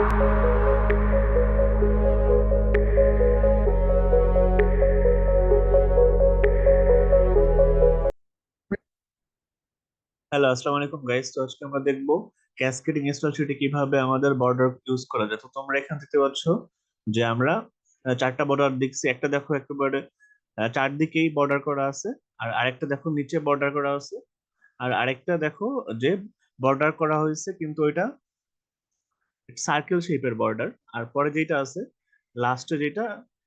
Hello, আসসালামু আলাইকুম guys. তো আজকে আমরা দেখবো ক্যাসকেডিং স্টাইল শিটে কিভাবে আমাদের বর্ডার ইউজ করা যায়। তো তোমরা এখান থেকে পাচ্ছ যে আমরা চারটা বর্ডার দেখছি। একটা দেখো একেবারে চারদিকেই বর্ডার করা আছে, আর আরেকটা দেখো নিচে বর্ডার করা আছে, আর আরেকটা দেখো যে বর্ডার করা হয়েছে কিন্তু ওইটা সার্কেল শেপের বর্ডার। আর পরে যেটা আছে লাস্টে যেটা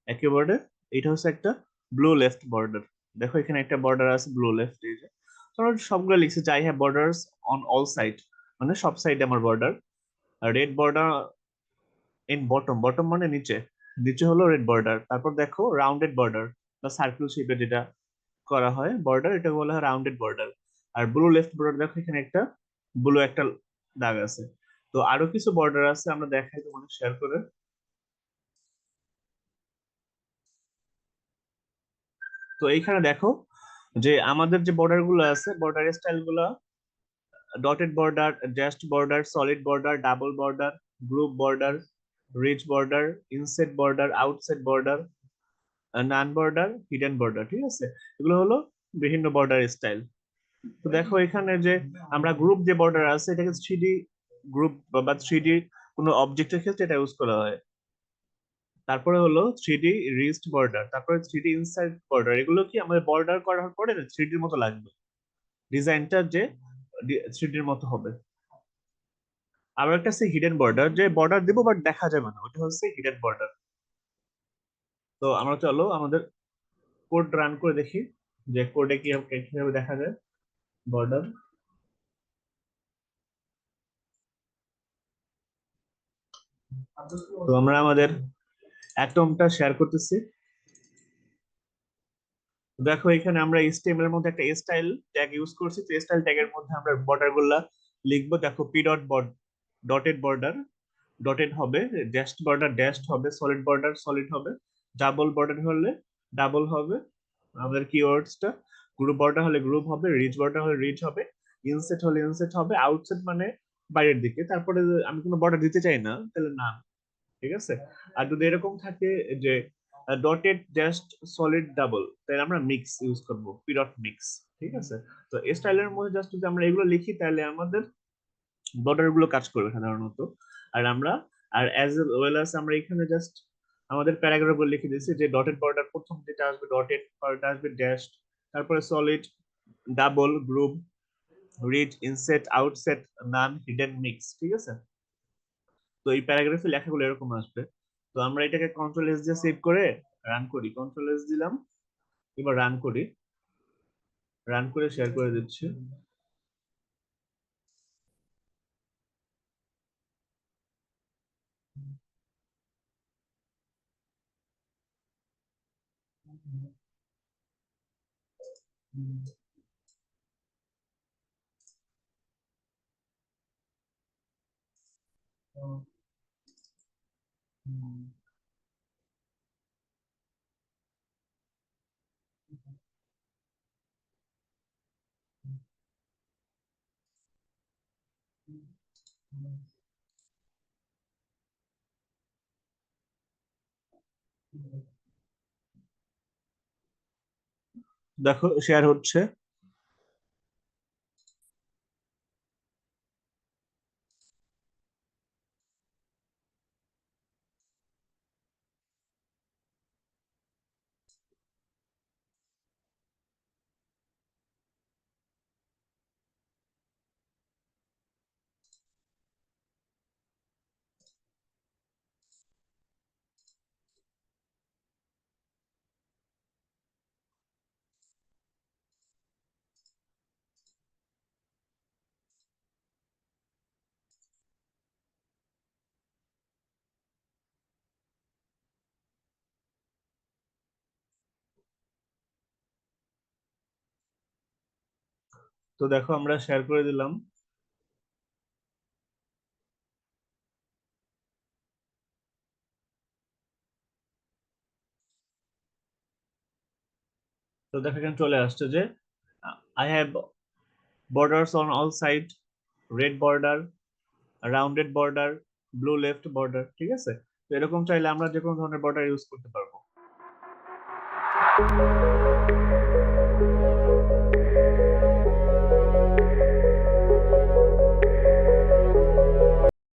একেবারে, এটা হচ্ছে একটা ব্লু লেফট বর্ডার। দেখো এখানে একটা বর্ডার আছে ব্লু লেফট, এই যে তোমরা সবগুলো লিখছে যে I have borders on all side, মানে সব সাইডে আমার বর্ডার। আর red border in bottom, bottom মানে নিচে, নিচে হলো রেড বর্ডার। তারপর দেখো রাউন্ডেড বর্ডার বা সার্কেল শেপে যেটা করা হয় বর্ডার, এটা বলা হয় রাউন্ডেড বর্ডার। আর ব্লু লেফট বর্ডার দেখো এখানে একটা ব্লু একটা দাগ আছে। তো আরো কিছু বর্ডার আছে, আমরা দেখাই তোমাদের শেয়ার করে। তো এইখানে দেখো যে আমাদের যে বর্ডার গুলো আছে, বর্ডার স্টাইল গুলো dotted border, dashed border, solid border, double border, groove border, ridge border, inset border, outset border, none border, hidden border, ঠিক আছে। এগুলো হলো বিভিন্ন বর্ডার স্টাইল। তো দেখো এখানে যে আমরা গ্রুপ যে বর্ডার আছে, এটাকে থ্রিডি গ্রুপ বা থ্রিডি কোনো অবজেক্টের ক্ষেত্রে এটা ইউজ করা হয়। তারপরে হলো থ্রিডি রিস্ট বর্ডার, তারপরে থ্রিডি ইনসাইড বর্ডার। এগুলো কি আমাদের বর্ডার করার পরে থ্রিডির মতো লাগবে, ডিজাইনটা যে থ্রিডির মতো হবে। আবার একটা আছে হিডেন বর্ডার, যে বর্ডার দিব বাট দেখা যাবে না, ওটা হচ্ছে হিডেন বর্ডার। তো আমরা চলো আমাদের কোড রান করে দেখি যে কোডে কি কিভাবে দেখা যায় বর্ডার। তো আমরা আমাদের অ্যাটমটা শেয়ার করতেছি। দেখো এখানে আমরা এইচটিএমএল এর মধ্যে একটা স্টাইল ট্যাগ ইউজ করছি। তো স্টাইল ট্যাগের মধ্যে আমরা বর্ডার গুলা লিখবো। দেখো P dot dotted border dotted হবে, ড্যাশড বর্ডার ড্যাশড হবে, সলিড বর্ডার সলিড হবে, ডাবল বর্ডার হলে ডাবল হবে আমাদের কিওয়ার্ডসটা, গ্রুপ বর্ডার হলে গ্রুপ হবে, রিচ বর্ডার হলে রিচ হবে, ইনসেট হলে ইনসেট হবে, আউটসেট মানে বাইরের দিকে। তারপরে আমি কোনো বর্ডার দিতে চাই না, তাহলে না, ঠিক আছে। আর যদি এরকম থাকে যে ডটেড জাস্ট সলিড ডাবল, তাহলে আমরা মিক্স ইউজ করব, পিডট মিক্স, ঠিক আছে। তো এই স্টাইলের মধ্যে জাস্ট যদি আমরা এগুলো লিখি তাহলে আমাদের বর্ডার গুলো কাজ করবে সাধারণত। আর আমরা আর অ্যাজ ওয়েল অ্যাজ আমরা এখানে জাস্ট আমাদের প্যারাগ্রাফ গুলো লিখে দিয়েছি যে ডটেড বর্ডার প্রথম যেটা আসবে ডটেড, পরেরটা আসবে ড্যাশ, তারপরে solid, double, groove, ridge, inset, outset, none, hidden, mix, ঠিক আছে। তো এই প্যারাগ্রাফে লেখাগুলো এরকম আসবে। তো আমরা এটাকে কন্ট্রোল এস দিয়ে সেভ করে রান করি। কন্ট্রোল এস দিলাম, এবার রান করি। রান করে শেয়ার করে দিচ্ছি। দেখো শেয়ার হচ্ছে। তো দেখো আমরা শেয়ার করে দিলাম। তো দেখো এখানে চলে আসছে যে I have borders on all side, red border, rounded border, blue left border, ঠিক আছে? তো এরকম চাইলে আমরা যে কোনো ধরনের বর্ডার ইউজ করতে পারবো।